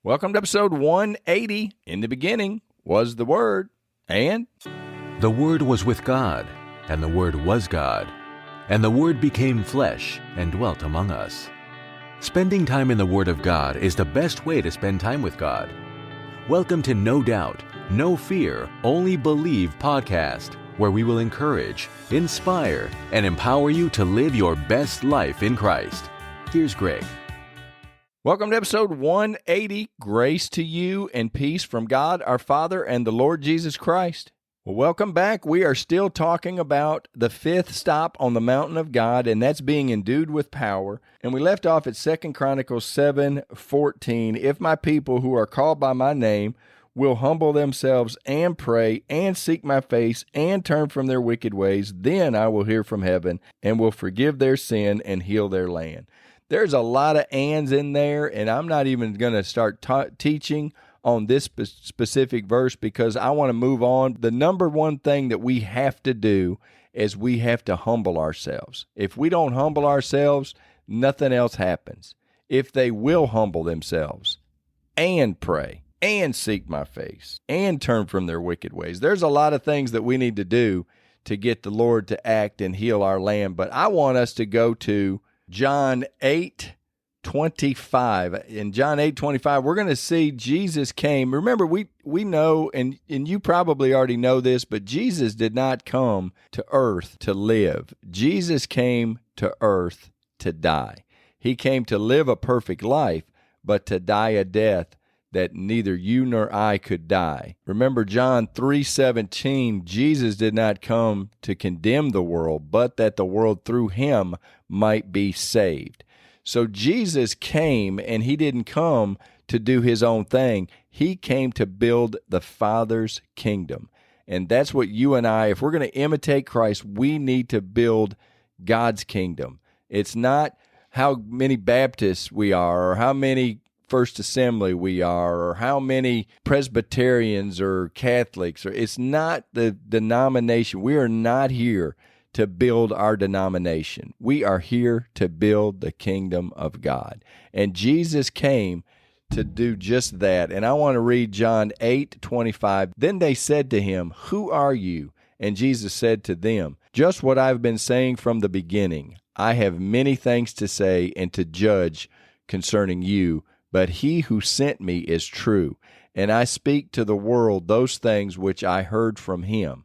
Welcome to episode 180. In the beginning was the Word, and the Word was with God, and the Word was God, and the Word became flesh and dwelt among us. Spending time in the Word of God is the best way to spend time with God. Welcome to No Doubt, No Fear, Only Believe podcast, where we will encourage, inspire, and empower you to live your best life in Christ. Here's Greg. welcome to episode 180. Grace to you and peace from God our Father and the Lord Jesus Christ. Well, welcome back. We are still talking about the fifth stop on the mountain of God, and that's being endued with power. And we left off at 2 Chronicles 7:14. If my people who are called by my name will humble themselves and pray and seek my face and turn from their wicked ways, then I will hear from heaven and will forgive their sin and heal their land. There's a lot of ands in there, and I'm not even going to start teaching on this specific verse because I want to move on. The number one thing that we have to do is we have to humble ourselves. If we don't humble ourselves, nothing else happens. If they will humble themselves and pray and seek my face and turn from their wicked ways, there's a lot of things that we need to do to get the Lord to act and heal our land. But I want us to go to John 8:25. In John 8:25, we're going to see Jesus came. Remember, we know, and you probably already know this, but Jesus did not come to earth to live. Jesus came to earth to die. He came to live a perfect life, but to die a death that neither you nor I could die. Remember John 3:17, Jesus did not come to condemn the world, but that the world through him might be saved. So Jesus came, and he didn't come to do his own thing. He came to build the Father's kingdom. And that's what you and I, if we're going to imitate Christ, we need to build God's kingdom. It's not how many Baptists we are, or how many First Assembly we are, or how many Presbyterians or Catholics. It's not the denomination. We are not here to build our denomination. We are here to build the kingdom of God. And Jesus came to do just that. And I want to read John 8:25. Then they said to him, "Who are you?" And Jesus said to them, "Just what I've been saying from the beginning. I have many things to say and to judge concerning you, but he who sent me is true, and I speak to the world those things which I heard from him."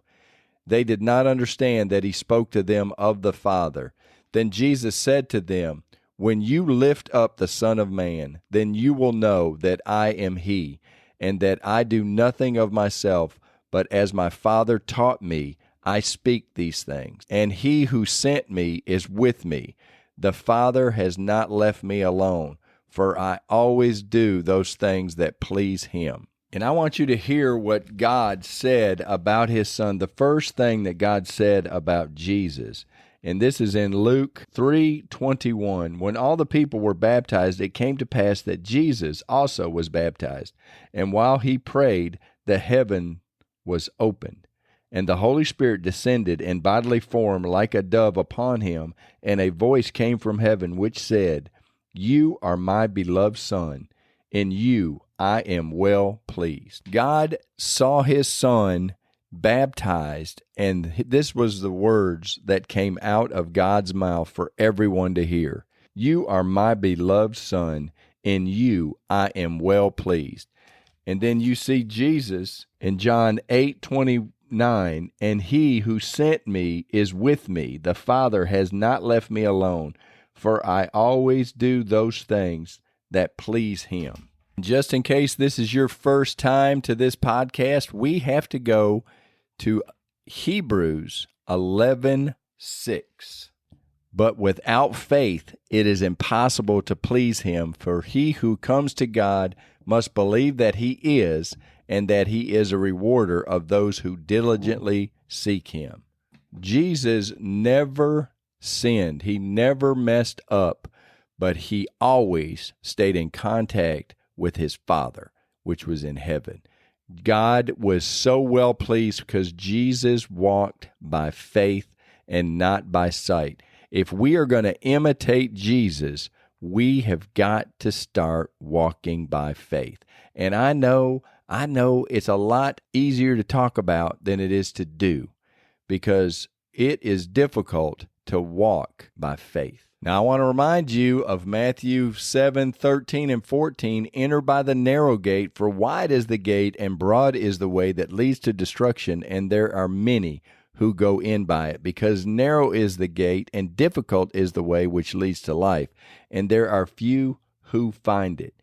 They did not understand that he spoke to them of the Father. Then Jesus said to them, "When you lift up the Son of Man, then you will know that I am he, and that I do nothing of myself, but as my Father taught me, I speak these things. And he who sent me is with me. The Father has not left me alone, for I always do those things that please him." And I want you to hear what God said about his Son, the first thing that God said about Jesus. And this is in Luke 3:21. When all the people were baptized, it came to pass that Jesus also was baptized. And while he prayed, the heaven was opened, and the Holy Spirit descended in bodily form like a dove upon him, and a voice came from heaven which said, "You are my beloved Son. In you I am well pleased." God saw his Son baptized, and this was the words that came out of God's mouth for everyone to hear. "You are my beloved Son. In you I am well pleased." And then you see Jesus in John 8:29, "And he who sent me is with me. The Father has not left me alone, for I always do those things that please him." Just in case this is your first time to this podcast, we have to go to Hebrews 11:6. "But without faith it is impossible to please him, for he who comes to God must believe that he is, and that he is a rewarder of those who diligently seek him." Jesus never sinned. He never messed up, but he always stayed in contact with his Father, which was in heaven. God was so well pleased because Jesus walked by faith and not by sight. If we are going to imitate Jesus, We have got to start walking by faith. And I know it's a lot easier to talk about than it is to do, because it is difficult to walk by faith. Now, I want to remind you of Matthew 7:13 and 14. Enter by the narrow gate, for wide is the gate and broad is the way that leads to destruction, and there are many who go in by it. Because narrow is the gate and difficult is the way which leads to life, and there are few who find it.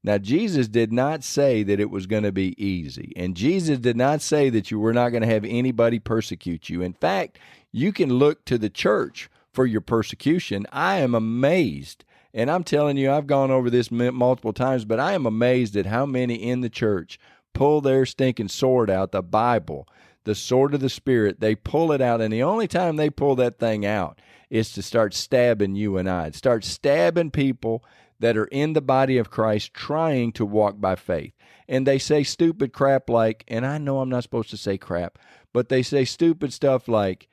Now, Jesus did not say that it was going to be easy, and Jesus did not say that you were not going to have anybody persecute you. In fact, you can look to the church for your persecution. I am amazed, and I'm telling you, I've gone over this multiple times, but I am amazed at how many in the church pull their stinking sword out, the Bible, the sword of the Spirit. They pull it out, and the only time they pull that thing out is to start stabbing you and I, start stabbing people that are in the body of Christ trying to walk by faith. And they say stupid crap like, and I know I'm not supposed to say crap, but they say stupid stuff like,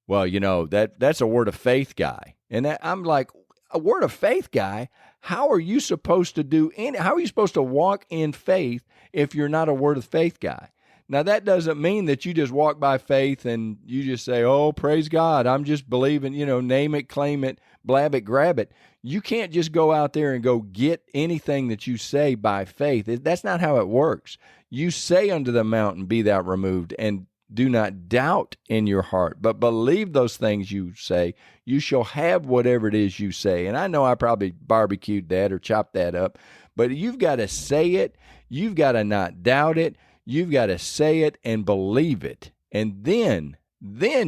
well, that's a word of faith guy. And I'm like, a word of faith guy? How are you supposed to how are you supposed to walk in faith if you're not a word of faith guy? Now, that doesn't mean that you just walk by faith and you just say, oh, praise God, I'm just believing, name it, claim it, blab it, grab it. You can't just go out there and go get anything that you say by faith. That's not how it works. You say unto the mountain, be thou removed, and do not doubt in your heart, but believe those things you say. You shall have whatever it is you say. And I know I probably barbecued that or chopped that up, but you've got to say it. You've got to not doubt it. You've got to say it and believe it. And then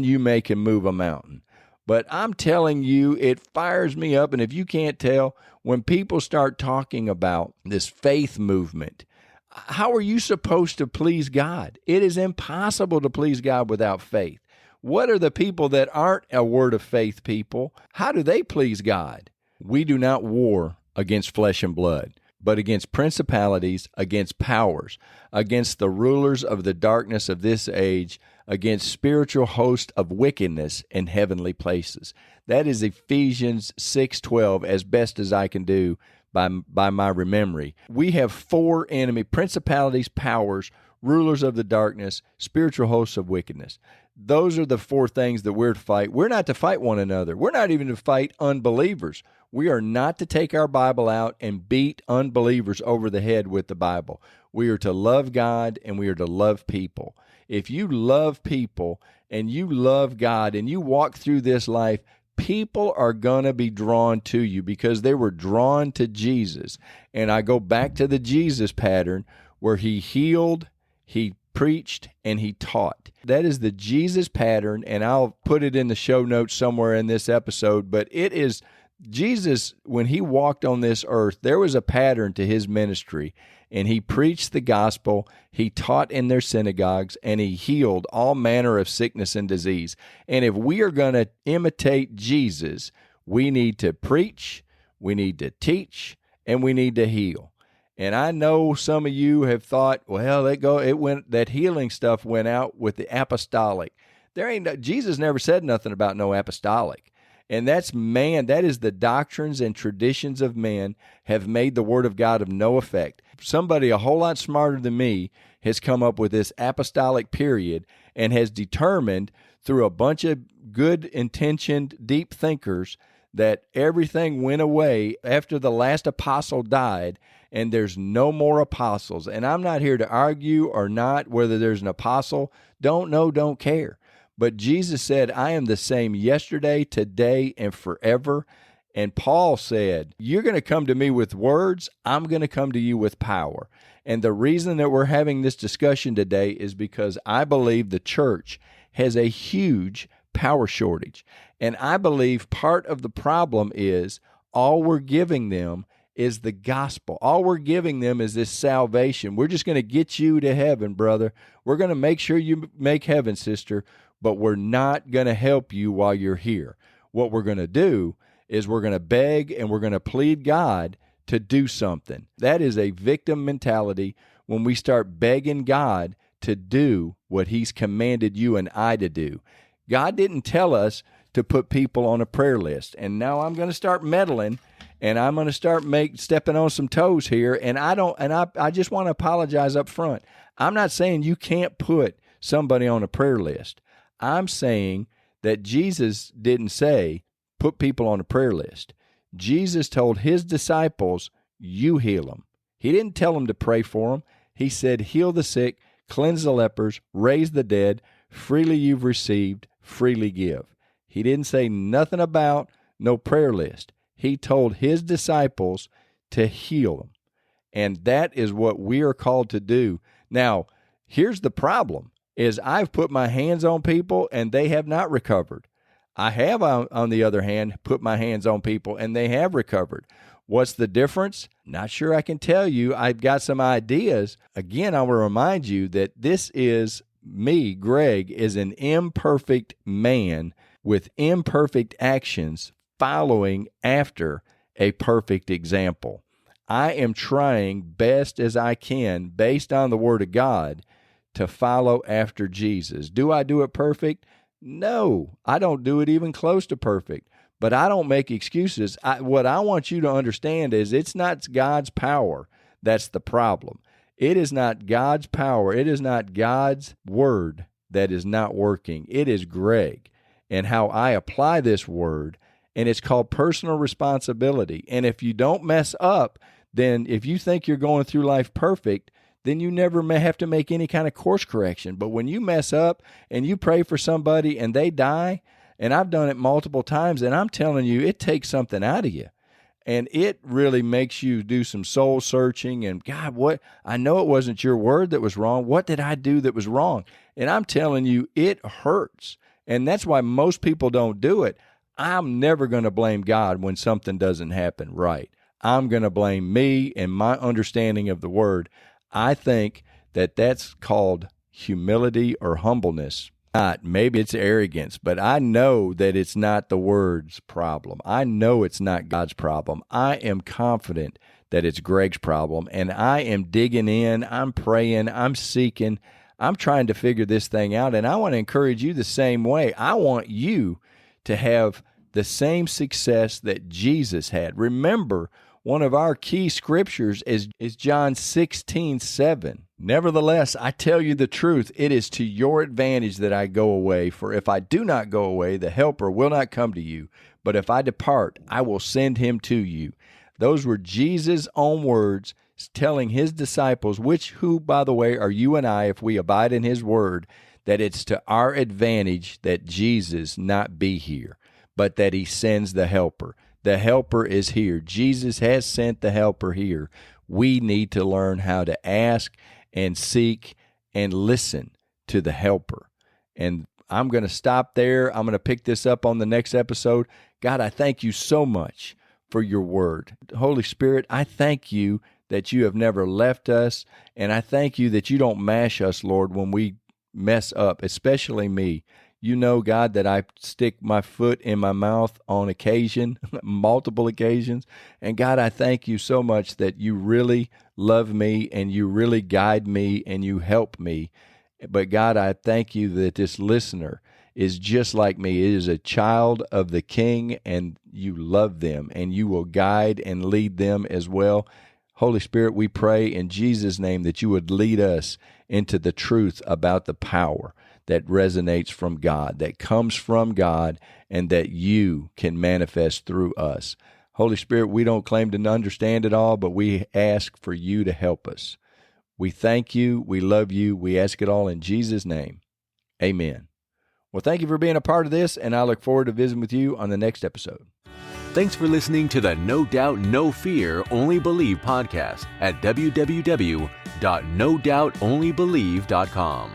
you make him move a mountain. But I'm telling you, it fires me up. And if you can't tell, when people start talking about this faith movement, how are you supposed to please God? It is impossible to please God without faith. What are the people that aren't a word of faith people? How do they please God? We do not war against flesh and blood, but against principalities, against powers, against the rulers of the darkness of this age, against spiritual hosts of wickedness in heavenly places. That is Ephesians 6:12, as best as I can do by my memory. We have 4 enemy principalities, powers, rulers of the darkness, spiritual hosts of wickedness. Those are the 4 things that we're to fight. We're not to fight one another. We're not even to fight unbelievers. We are not to take our Bible out and beat unbelievers over the head with the Bible. We are to love God and we are to love people. If you love people and you love God and you walk through this life, people are going to be drawn to you because they were drawn to Jesus. And I go back to the Jesus pattern where he healed, he preached, and he taught. That is the Jesus pattern, and I'll put it in the show notes somewhere in this episode, but it is Jesus, when he walked on this earth, there was a pattern to his ministry, and he preached the gospel, he taught in their synagogues, and he healed all manner of sickness and disease. And if we are going to imitate Jesus, we need to preach, we need to teach, and we need to heal. And I know some of you have thought, well, that healing stuff went out with the apostolic. Jesus never said nothing about no apostolic. And that's man, that is the doctrines and traditions of men have made the word of God of no effect. Somebody a whole lot smarter than me has come up with this apostolic period and has determined through a bunch of good-intentioned, deep thinkers that everything went away after the last apostle died and there's no more apostles. And I'm not here to argue or not whether there's an apostle. Don't know, don't care. But Jesus said, I am the same yesterday, today, and forever. And Paul said, you're going to come to me with words, I'm going to come to you with power. And the reason that we're having this discussion today is because I believe the church has a huge power shortage. And I believe part of the problem is all we're giving them is the gospel. All we're giving them is this salvation. We're just going to get you to heaven, brother. We're going to make sure you make heaven, sister, but we're not going to help you while you're here. What we're going to do is we're going to beg and we're going to plead God to do something. That is a victim mentality when we start begging God to do what he's commanded you and I to do. God didn't tell us to put people on a prayer list. And now I'm going to start meddling and I'm going to start stepping on some toes here. And I just want to apologize up front. I'm not saying you can't put somebody on a prayer list. I'm saying that Jesus didn't say put people on a prayer list. Jesus told his disciples, you heal them. He didn't tell them to pray for them. He said, heal the sick, cleanse the lepers, raise the dead, freely you've received, freely give. He didn't say nothing about no prayer list. He told his disciples to heal them. And that is what we are called to do. Now, here's the problem, is I've put my hands on people and they have not recovered. I have, on the other hand, put my hands on people and they have recovered. What's the difference? Not sure I can tell you. I've got some ideas. Again, I will remind you that this is me, Greg, is an imperfect man with imperfect actions following after a perfect example. I am trying best as I can, based on the Word of God, to follow after Jesus. Do I do it perfect? No, I don't do it even close to perfect. But I don't make excuses. What I want you to understand is it's not God's power that's the problem. It is not God's power. It is not God's word that is not working. It is Greg and how I apply this word, and it's called personal responsibility. And if you don't mess up, then if you think you're going through life perfect, then you never may have to make any kind of course correction. But when you mess up and you pray for somebody and they die, and I've done it multiple times, and I'm telling you, it takes something out of you. And it really makes you do some soul searching and, God, what? I know it wasn't your word that was wrong. What did I do that was wrong? And I'm telling you, it hurts. And that's why most people don't do it. I'm never going to blame God when something doesn't happen right. I'm going to blame me and my understanding of the word. I think that that's called humility or humbleness. Maybe it's arrogance, but I know that it's not the word's problem. I know it's not God's problem. I am confident that it's Greg's problem, and I am digging in, I'm praying, I'm seeking, I'm trying to figure this thing out, and I want to encourage you the same way. I want you to have the same success that Jesus had. Remember, one of our key scriptures is John 16:7. Nevertheless, I tell you the truth, it is to your advantage that I go away. For if I do not go away, the Helper will not come to you. But if I depart, I will send him to you. Those were Jesus' own words telling his disciples, who, by the way, are you and I, if we abide in his word, that it's to our advantage that Jesus not be here, but that he sends the Helper. The Helper is here. Jesus has sent the Helper here. We need to learn how to ask and seek and listen to the Helper. And I'm going to stop there. I'm going to pick this up on the next episode. God, I thank you so much for your word. Holy Spirit, I thank you that you have never left us, and I thank you that you don't mash us, Lord, when we mess up, especially me. You know, God, that I stick my foot in my mouth on occasion, multiple occasions. And God, I thank you so much that you really love me and you really guide me and you help me. But God, I thank you that this listener is just like me. It is a child of the King, and you love them and you will guide and lead them as well. Holy Spirit, we pray in Jesus' name that you would lead us into the truth about the power that resonates from God, that comes from God, and that you can manifest through us. Holy Spirit, we don't claim to understand it all, but we ask for you to help us. We thank you. We love you. We ask it all in Jesus' name. Amen. Well, thank you for being a part of this, and I look forward to visiting with you on the next episode. Thanks for listening to the No Doubt, No Fear, Only Believe podcast at www.nodoubtonlybelieve.com.